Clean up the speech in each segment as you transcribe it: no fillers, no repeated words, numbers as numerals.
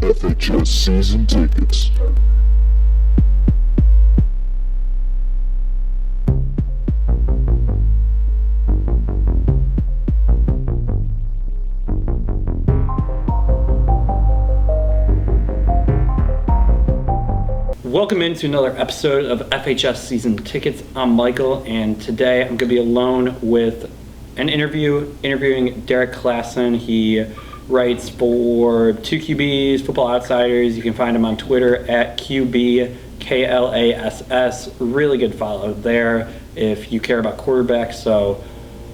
FHS Season Tickets. Welcome into another episode of FHS Season Tickets. I'm Michael, and today I'm going to be alone with an interviewing Derrik Klassen. He writes for 2QBs, Football Outsiders. You can find him on Twitter at QBKLASS. Really good follow there if you care about quarterbacks. So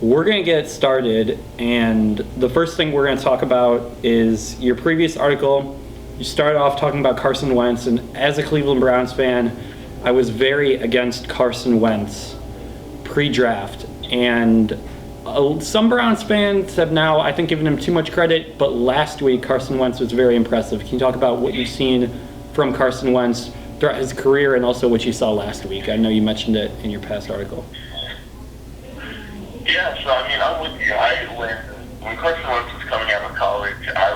we're going to get started, and the first thing we're going to talk about is your previous article. You started off talking about Carson Wentz, and as a Cleveland Browns fan, I was very against Carson Wentz pre-draft, and some Browns fans have now, I think, given him too much credit, but last week Carson Wentz was very impressive. Can you talk about what you've seen from Carson Wentz throughout his career and also what you saw last week? I know you mentioned it in your past article. Yeah, so I mean, I'm with you. When Carson Wentz was coming out of college, I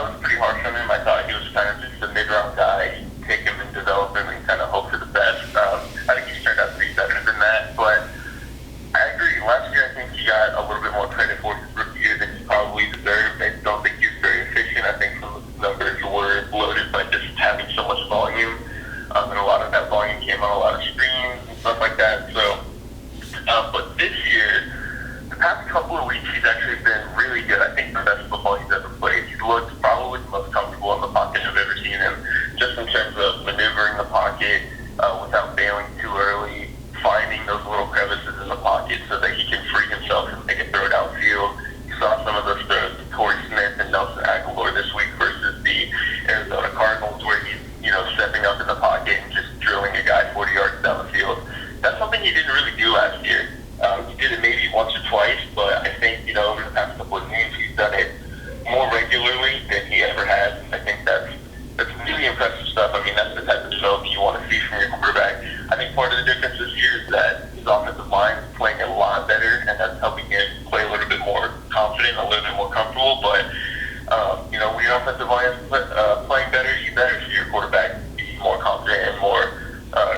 was pretty harsh on him. I thought he was kind of just a mid-round guy. Take him and develop him and kind of hope for the best. I think he's turned out to be better than that, but I agree. Last year, I think he got a little bit more credit for his rookie year than he probably deserved. I don't think he was very efficient. I think some of the numbers were bloated by just having so much volume, and a lot of that volume came on a lot of screens and stuff like that. So, but this year, the past couple of weeks, he's actually been really good. I think the best football he's ever played. He's looked probably the most comfortable in the pocket I've ever seen him, just in terms of maneuvering the pocket without bailing too early, finding those little crevices in the pocket so that he can free himself and make a throw downfield. You saw some of those throws to Torrey Smith and Nelson Aguilar this week versus the Arizona Cardinals, where he's stepping up in the pocket and just drilling a guy 40 yards down the field. That's something he didn't really do last year. He did it maybe once or twice, but I think over the past couple of games he's done it more regularly than he ever has. I think that's really impressive stuff. I mean, that's the type of development you want to see from your quarterback. I think part of the difference this year is that his offensive line is playing a lot better, and that's helping him play a little bit more confident, a little bit more comfortable. But when your offensive line is playing better, you better see your quarterback be more confident and more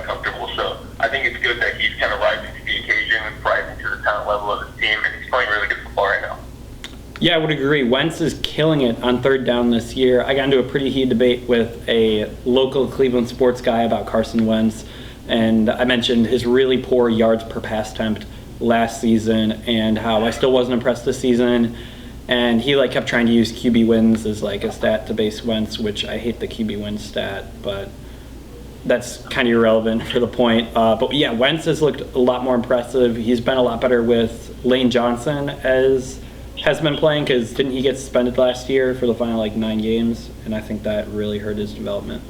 comfortable. So I think it's good that he's kind of rising to the occasion, rising to the talent level of his team, and he's playing really good football right now. Yeah, I would agree. Wentz is killing it on third down this year. I got into a pretty heated debate with a local Cleveland sports guy about Carson Wentz, and I mentioned his really poor yards per pass attempt last season and how I still wasn't impressed this season. And he kept trying to use QB wins as a stat to base Wentz, which I hate the QB wins stat, but that's kind of irrelevant for the point. But yeah, Wentz has looked a lot more impressive. He's been a lot better with Lane Johnson as has been playing, because didn't he get suspended last year for the final 9 games? And I think that really hurt his development.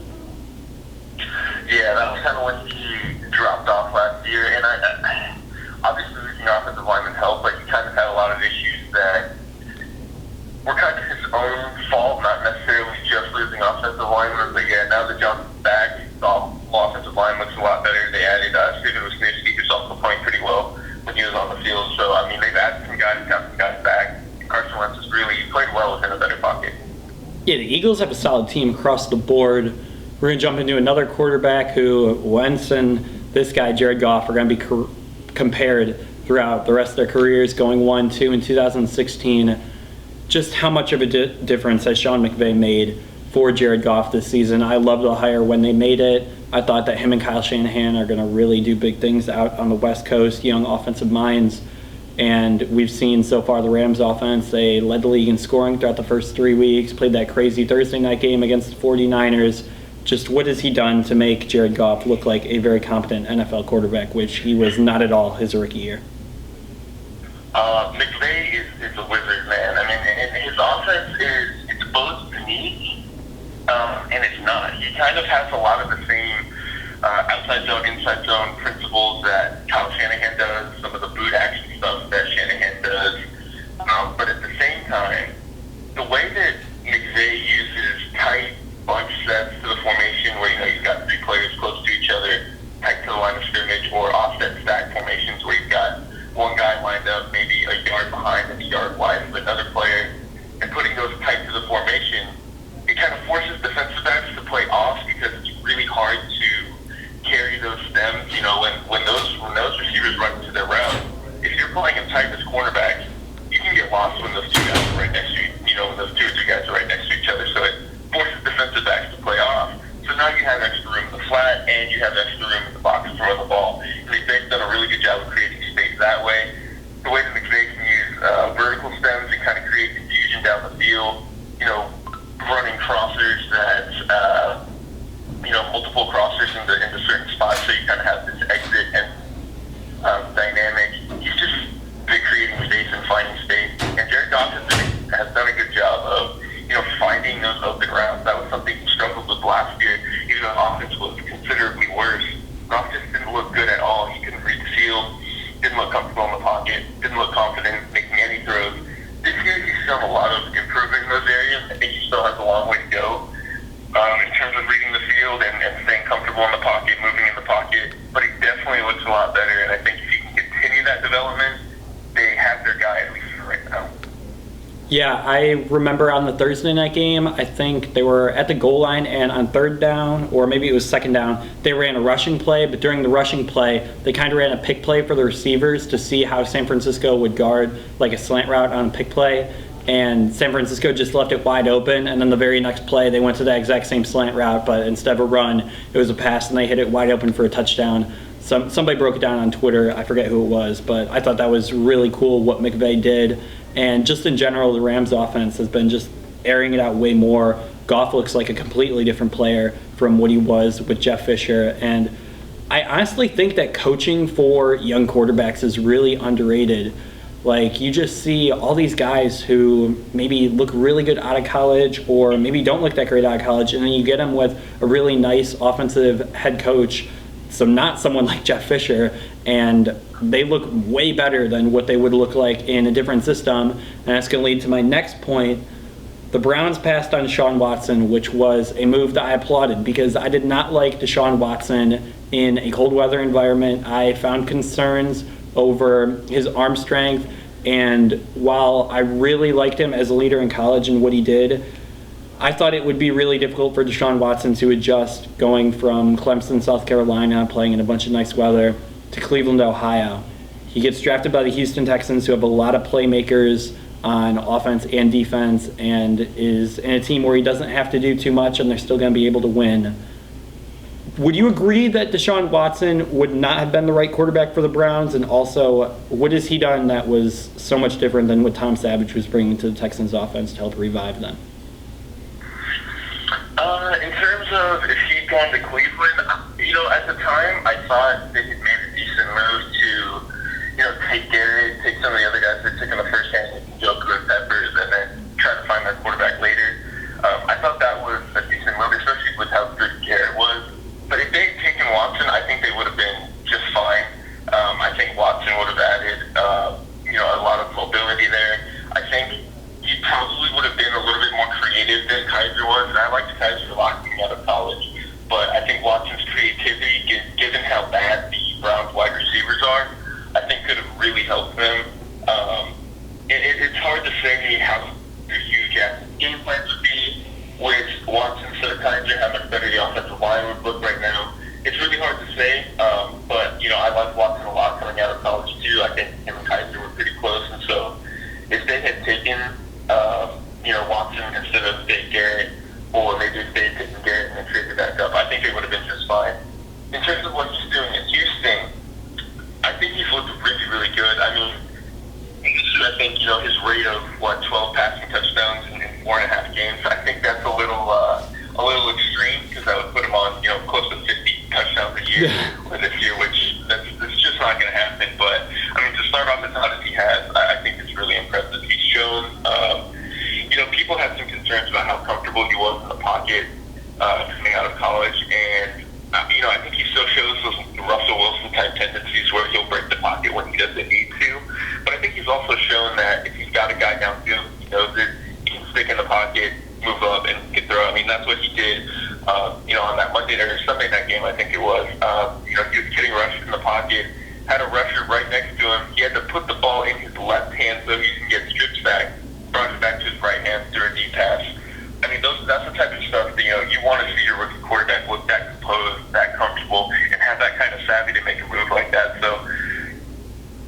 Yeah, that was kind of when he dropped off last year. And I obviously losing offensive lineman helped, but he kind of had a lot of issues that were kind of his own fault, not necessarily just losing offensive linemen. But yeah, now that Johnson's back, the offensive line looks a lot better. They added Steven Wisniewski, who's also playing pretty well when he was on the field. So, I mean, they've added some guys, got some guys back. Carson Wentz has really played well within a better pocket. Yeah, the Eagles have a solid team across the board. We're going to jump into another quarterback who Wentz and this guy, Jared Goff, are going to be compared throughout the rest of their careers, going 1-2 in 2016. Just how much of a difference has Sean Mcvay made for Jared Goff this season? I love the hire when they made it. I thought that him and Kyle Shanahan are going to really do big things out on the West Coast, young offensive minds. And we've seen so far the Rams offense, they led the league in scoring throughout the first 3 weeks, played that crazy Thursday night game against the 49ers. Just what has he done to make Jared Goff look like a very competent NFL quarterback, which he was not at all his rookie year? McVay is a wizard, man. I mean, and his offense it's both unique and it's not. He kind of has a lot of the same outside zone, inside zone principles that Kyle Shanahan does, some of the boot action stuff that Shanahan does. But at the same time, the way that McVay uses tight bunch sets to the formation where, you've got 3 players close to each other, tight to the line of scrimmage, or offset stack formations where you've got one guy lined up maybe a yard behind and a yard wide of another player, and putting those tight to the formation, it kind of crossers that, multiple crossers into certain spots, so you kind of have this exit and dynamic. He's just been creating space and finding space. And Jared Goff has done a good job of, finding those open routes. That was something he struggled with last year. Even though the offense was considerably worse, Goff just didn't look good at all. He couldn't read the field, didn't look comfortable in the pocket, didn't look confident making any throws. This year, he's shown a lot of improvement in those areas. I think he still has a long way to go in terms of reading the field and staying comfortable in the pocket, moving in the pocket. But he definitely looks a lot better, and I think if he can continue that development, they have their guy at least for right now. Yeah, I remember on the Thursday night game, I think they were at the goal line, and on third down, or maybe it was second down, they ran a rushing play, but during the rushing play, they kind of ran a pick play for the receivers to see how San Francisco would guard like a slant route on a pick play, and San Francisco just left it wide open, and then the very next play, they went to the exact same slant route, but instead of a run, it was a pass, and they hit it wide open for a touchdown. Somebody broke it down on Twitter, I forget who it was, but I thought that was really cool what McVay did. And just in general, the Rams offense has been just airing it out way more. Goff looks like a completely different player from what he was with Jeff Fisher. And I honestly think that coaching for young quarterbacks is really underrated. Like, you just see all these guys who maybe look really good out of college or maybe don't look that great out of college, and then you get them with a really nice offensive head coach, so not someone like Jeff Fisher, and they look way better than what they would look like in a different system. And that's going to lead to my next point. The Browns passed on DeShaun Watson, which was a move that I applauded because I did not like DeShaun Watson in a cold weather environment. I found concerns over his arm strength, and while I really liked him as a leader in college and what he did, I thought it would be really difficult for DeShaun Watson to adjust going from Clemson, South Carolina, playing in a bunch of nice weather, to Cleveland, Ohio. He gets drafted by the Houston Texans, who have a lot of playmakers on offense and defense, and is in a team where he doesn't have to do too much, and they're still going to be able to win. Would you agree that DeShaun Watson would not have been the right quarterback for the Browns? And also, what has he done that was so much different than what Tom Savage was bringing to the Texans offense to help revive them? In terms of if he'd gone to Cleveland, at the time, I thought they had made a decent move to, take Garrett, take some of the other guys that took in the first hand, Joe Good Peppers, and then try to find their quarterback later. I thought that was a decent move, especially with how good Garrett was. But if they had taken Watson, I think they would have been just fine. I think Watson would have added, a lot of mobility there. I think he probably would have been a little bit more creative than Kaiser was, and I liked Kaiser a lot coming out of college. But I think Watson's creativity, given how bad the Browns wide receivers are, I think could have really helped them. It's hard to say how the huge game plans would be with Watson instead of Kaiser, how much better the offensive line would look right now. It's really hard to say, but I like Watson a lot coming out of college too. I think him and Kaiser were pretty close, and so if they had taken Watson instead of Garrett, or maybe if they had taken Garrett and then traded back up, I think it would have been just fine. In terms of what he's doing in Houston, I think he's looked really, really good. I mean, I think, his rate of, 12 passing touchdowns in 4.5 games, I think that's a little extreme, because that would put him on, close to 50 touchdowns a year for this year, which that's just not going to happen. But, to start off as hot as he has, I think it's really impressive. He's shown, people had some concerns about how comfortable he was in the pocket coming out of college, and I think he still shows those Russell Wilson type tendencies where he'll break the pocket when he doesn't need to. But I think he's also shown that if he's got a guy downfield, he knows it, he can stick in the pocket, move up, and can throw. That's what he did, on that Monday or Sunday night game, I think it was. He was getting rushed in the pocket, had a rusher right next to him. He had to put the ball in his left hand so he can get strip sacked, brought it back to his right hand through a deep pass. That's the type of stuff that, you want to see your rookie quarterback look that composed, that comfortable, and have that kind of savvy to make a move like that. So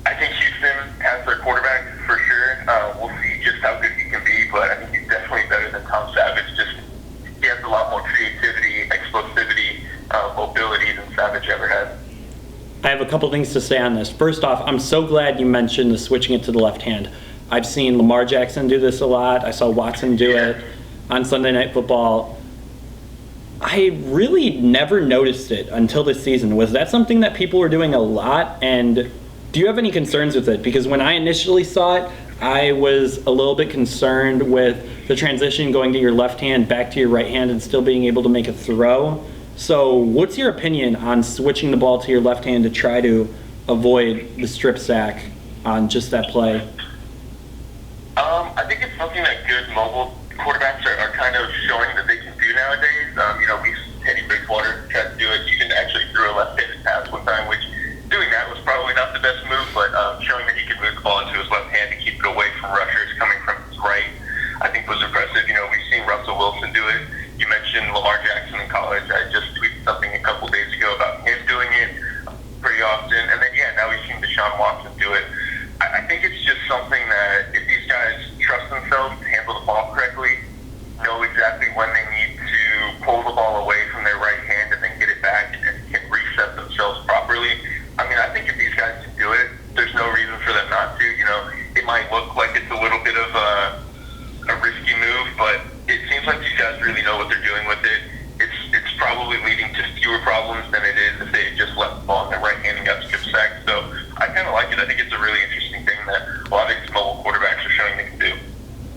I think Houston has their quarterback for sure. We'll see just how good he can be, but I think he's definitely better than Tom Savage. He has a lot more creativity, explosivity, mobility than Savage ever had. I have a couple things to say on this. First off, I'm so glad you mentioned the switching it to the left hand. I've seen Lamar Jackson do this a lot. I saw Watson do it. on Sunday Night Football. I really never noticed it until this season. Was that something that people were doing a lot? And do you have any concerns with it? Because when I initially saw it, I was a little bit concerned with the transition going to your left hand, back to your right hand, and still being able to make a throw. So what's your opinion on switching the ball to your left hand to try to avoid the strip sack on just that play? I think it's something that good mobile quarterbacks are kind of showing that they can do nowadays. Teddy Bridgewater tried to do it. Even actually threw a left-handed pass one time, which doing that was probably not the best move, but showing that he could move the ball into his left hand to keep it away from rushers coming from his right, I think was impressive. We've seen Russell Wilson do it. You mentioned Lamar Jackson in college. I just tweeted something a couple days ago about him doing it pretty often. And then, now we've seen DeShaun Watson do it. I think it's just something that if these guys trust themselves to handle the ball correctly, know exactly when they need to pull the ball away from their right hand and then get it back and can reset themselves properly. I think if these guys can do it, there's no reason for them not to. It might look like it's a little bit of a risky move, but it seems like these guys really know what they're doing with it. It's probably leading to fewer problems than it is if they just left the ball in their right hand and got strip sacked. So I kind of like it. I think it's a really interesting thing that a lot of these mobile quarterbacks are showing they can do.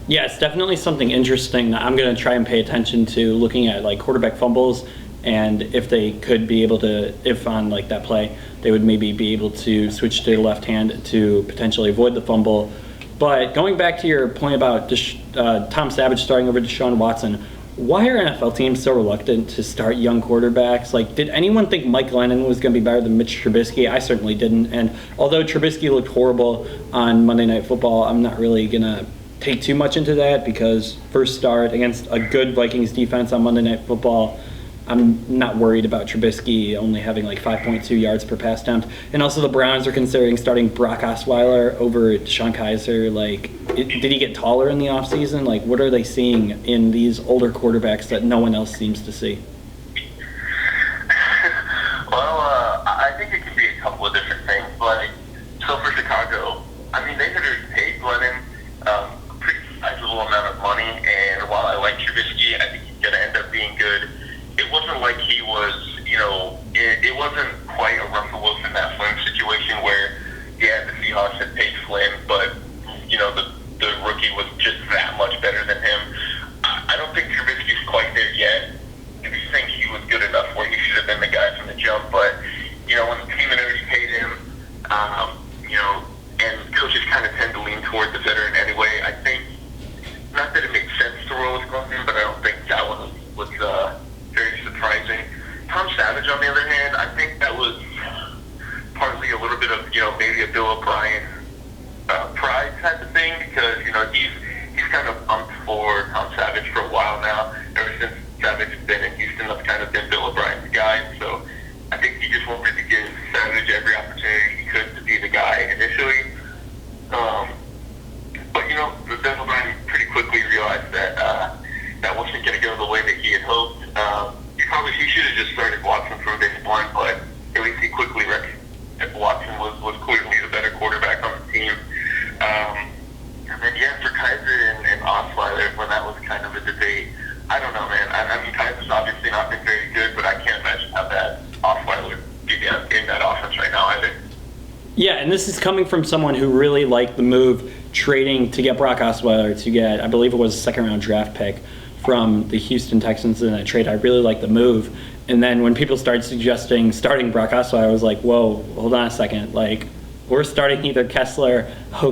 Yeah, it's definitely something interesting that I'm going to try and pay attention to, looking at like quarterback fumbles, and if they could be able to, if on like that play, they would maybe be able to switch to the left hand to potentially avoid the fumble. But going back to your point about Tom Savage starting over DeShaun Watson, why are NFL teams so reluctant to start young quarterbacks? Like, did anyone think Mike Glennon was going to be better than Mitch Trubisky? I certainly didn't. And although Trubisky looked horrible on Monday Night Football, I'm not really going to take too much into that, because first start against a good Vikings defense on Monday Night Football, I'm not worried about Trubisky only having like 5.2 yards per pass attempt. And also the Browns are considering starting Brock Osweiler over DeShone Kizer. Did he get taller in the offseason? Like, what are they seeing in these older quarterbacks that no one else seems to see? I think it could be a couple of different things. So for Chicago, they had already paid Glennon a pretty sizable amount of money, and while I like Trubisky, I think he's going to end up being good. It wasn't like he was, it wasn't quite a Russell Wilson, Matt Flynn situation where, the Seahawks had paid Flynn, but, the rookie was just that much better than him. I don't think Trubisky's quite there yet. I think he was good enough where he should have been the guy from the jump, but, when the team had already paid him, and coaches kind of tend to lean toward the veteran anyway, I think, not that it makes sense to roll with Glennon, but I don't think that one was very surprising. Tom Savage, on the other hand, I think that was partly a little bit of, maybe a Bill O'Brien pride type of thing, because, he's kind of pumped for Tom Savage for a while now. Ever since Savage has been in Houston, that's kind of been Bill O'Brien's guy. So I think he just wanted to give Savage every opportunity he could to be the guy initially. But Bill O'Brien pretty quickly realized that that wasn't going to go the way that he had hoped. He should have just started Watson from day one, but at least he quickly recognized that Watson was clearly the better quarterback on the team. And then, for Kizer and Osweiler, when that was kind of a debate, I don't know, man. Kizer's obviously not been very good, but I can't imagine how bad Osweiler would be in that offense right now either. Yeah, and this is coming from someone who really liked the move, trading to get Brock Osweiler to get, I believe it was a second-round draft pick from the Houston Texans in that trade. I really liked the move. And then when people started suggesting starting Brock Osweiler, I was like, whoa, hold on a second. We're starting either Kessler,